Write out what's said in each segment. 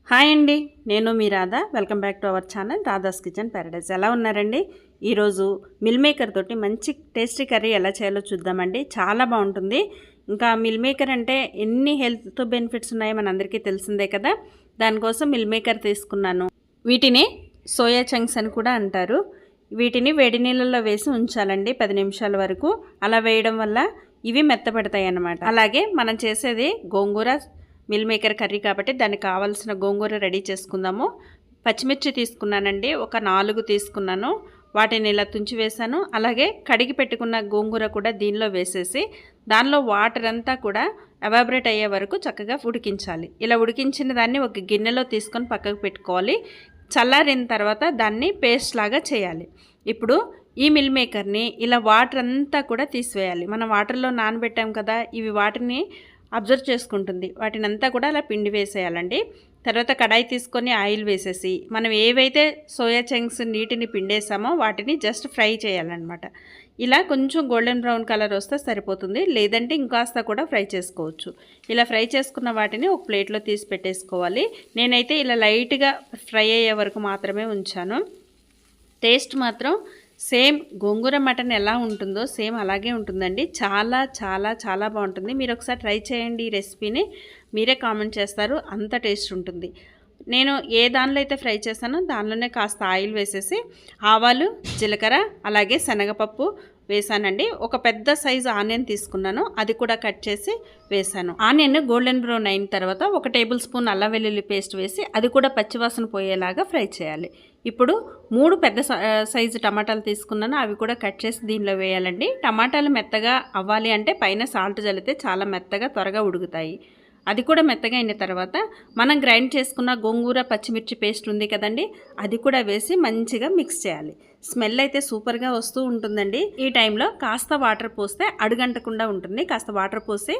Hi అండి, నేను మీ Radha. Welcome back to our channel Radha's kitchen paradise. ఎలా ఉన్నారండి? ఈరోజు మిల్ మేకర్ తోటి మంచి టేస్టీ కర్రీ ఎలా చేయాలో చూద్దామండి. చాలా బాగుంటుంది. ఇంకా మిల్ మేకర్ అంటే ఎన్ని హెల్త్ బెనిఫిట్స్ ఉన్నాయో మనందరికీ తెలిసిందే కదా. దానికోసం మిల్ మేకర్ తీసుకున్నాను. వీటిని సోయా చంక్స్ అని కూడా అంటారు. వీటిని వేడి నీళ్ళల్లో వేసి ఉంచాలండి 10 నిమిషాల వరకు. అలా వేయడం వల్ల ఇవి మెత్తపడతాయి అన్నమాట. అలాగే మనం చేసేది గోంగూర మిల్ మేకర్ కర్రీ కాబట్టి దానికి కావాల్సిన గోంగూర రెడీ చేసుకుందాము. పచ్చిమిర్చి తీసుకున్నానండి, ఒక 4 తీసుకున్నాను. వాటిని ఇలా తుంచి వేసాను. అలాగే కడిగి పెట్టుకున్న గోంగూర కూడా దీనిలో వేసేసి దానిలో వాటర్ అంతా కూడా ఎవాబరేట్ అయ్యే వరకు చక్కగా ఉడికించాలి. ఇలా ఉడికించిన దాన్ని ఒక గిన్నెలో తీసుకొని పక్కకు పెట్టుకోవాలి. చల్లారిన తర్వాత దాన్ని పేస్ట్ లాగా చేయాలి. ఇప్పుడు ఈ మిల్ మేకర్ని ఇలా వాటర్ అంతా కూడా తీసివేయాలి. మనం వాటర్లో నానబెట్టాం కదా, ఇవి వాటిని అబ్జర్వ్ చేసుకుంటుంది. వాటిని అంతా కూడా అలా పిండి వేసేయాలండి. తర్వాత కడాయి తీసుకొని ఆయిల్ వేసేసి మనం ఏవైతే సోయా చంక్స్ నీటిని పిండేసామో వాటిని జస్ట్ ఫ్రై చేయాలన్నమాట. ఇలా కొంచెం గోల్డెన్ బ్రౌన్ కలర్ వస్తే సరిపోతుంది, లేదంటే ఇంకాస్త కూడా ఫ్రై చేసుకోవచ్చు. ఇలా ఫ్రై చేసుకున్న వాటిని ఒక ప్లేట్లో తీసి పెట్టేసుకోవాలి. నేనైతే ఇలా లైట్గా ఫ్రై అయ్యే వరకు మాత్రమే ఉంచాను. టేస్ట్ మాత్రం సేమ్ గోంగూర మటన్ ఎలా ఉంటుందో సేమ్ అలాగే ఉంటుందండి. చాలా చాలా చాలా బాగుంటుంది. మీరు ఒకసారి ట్రై చేయండి ఈ రెసిపీని, మీరే కామెంట్ చేస్తారు, అంత టేస్ట్ ఉంటుంది. నేను ఏ దానిలో అయితే ఫ్రై చేశానో దానిలోనే కాస్త ఆయిల్ వేసేసి ఆవాలు, జీలకర్ర, అలాగే శనగపప్పు వేసానండి. ఒక పెద్ద సైజు ఆనియన్ తీసుకున్నాను, అది కూడా కట్ చేసి వేసాను. ఆనియన్ గోల్డెన్ బ్రౌన్ అయిన తర్వాత 1 టేబుల్ స్పూన్ అల్లం వెల్లుల్లి పేస్ట్ వేసి అది కూడా పచ్చివాసన పోయేలాగా ఫ్రై చేయాలి. ఇప్పుడు 3 పెద్ద సైజు టమాటాలు తీసుకున్నాను, అవి కూడా కట్ చేసి దీనిలో వేయాలండి. టమాటాలు మెత్తగా అవ్వాలి అంటే పైన సాల్ట్ జల్లితే చాలా మెత్తగా త్వరగా ఉడుకుతాయి. అది కూడా మెత్తగా అయిన తర్వాత మనం గ్రైండ్ చేసుకున్న గోంగూర పచ్చిమిర్చి పేస్ట్ ఉంది కదండి, అది కూడా వేసి మంచిగా మిక్స్ చేయాలి. స్మెల్ అయితే సూపర్గా వస్తూ ఉంటుందండి. ఈ టైంలో కాస్త వాటర్ పోస్తే అడుగంటకుండా ఉంటుంది. కాస్త వాటర్ పోసి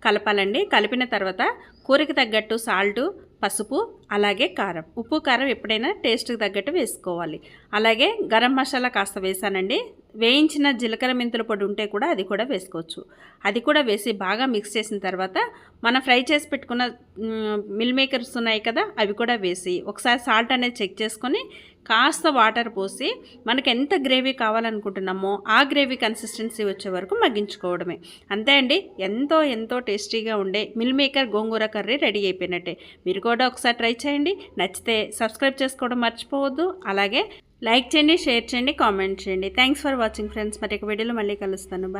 కలపాలండి. కలిపిన తర్వాత కూరకి తగ్గట్టు సాల్టు, పసుపు, అలాగే కారం. ఉప్పు కారం ఎప్పుడైనా టేస్ట్కి తగ్గట్టు వేసుకోవాలి. అలాగే గరం మసాలా కాస్త వేసానండి. వేయించిన జీలకర్ర మెంతుల పొడి ఉంటే కూడా అది కూడా వేసుకోవచ్చు. అది కూడా వేసి బాగా మిక్స్ చేసిన తర్వాత మనం ఫ్రై చేసి పెట్టుకున్న మిల్ మేకర్స్ ఉన్నాయి కదా, అవి కూడా వేసి ఒకసారి సాల్ట్ అనేది చెక్ చేసుకొని కాస్త వాటర్ పోసి మనకి ఎంత గ్రేవీ కావాలనుకుంటున్నామో ఆ గ్రేవీ కన్సిస్టెన్సీ వచ్చే వరకు మగ్గించుకోవడమే. అంతే అండి, ఎంతో ఎంతో టేస్టీగా ఉండే మిల్ మేకర్ గోంగూర కర్రీ రెడీ అయిపోయినట్టే. మీరు కూడా ఒకసారి ట్రై చేయండి. నచ్చితే సబ్స్క్రైబ్ చేసుకోవడం మర్చిపోవద్దు. అలాగే లైక్ చేయండి, షేర్ చేయండి, కామెంట్ చేయండి. Thanks for watching friends. మరి ఒక వీడియోలో మళ్ళీ కలుస్తాను.